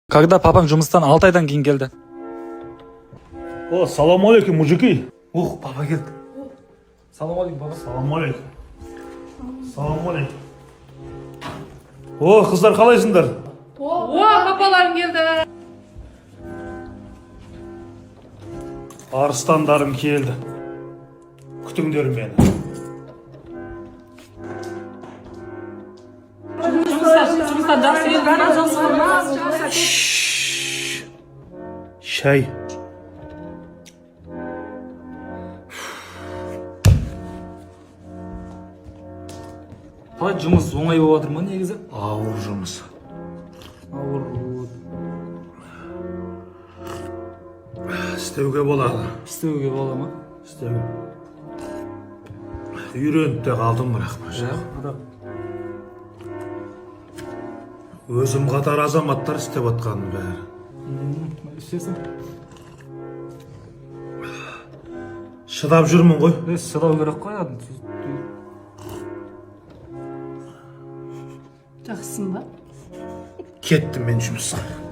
Когда папам жұмыстан 6 айдан кейін келді. О, салам алейкум, мужики. Ух, папа келді. Салам алейкум, папа. Салам алейкум. Салам алейкум. О, қыздар қалайсыңдар? О, папаларың келді. Арыстандарым келді. Күтіңдер мені. Шай. Папа, жұмыс оңай болып жатыр ма негізі? Ауыр жұмыс. Ауыр. Істеуге болады. Істеуге бола ма? Істеуге. Үйреніп те қалдым бірақ. Өзім қатар азаматтар істеп отқанын бәрі. Істесің. Шыдап жүрмін ғой. Шыдау керек қой. Жақсың ба? Кеттім мен жұмысқа.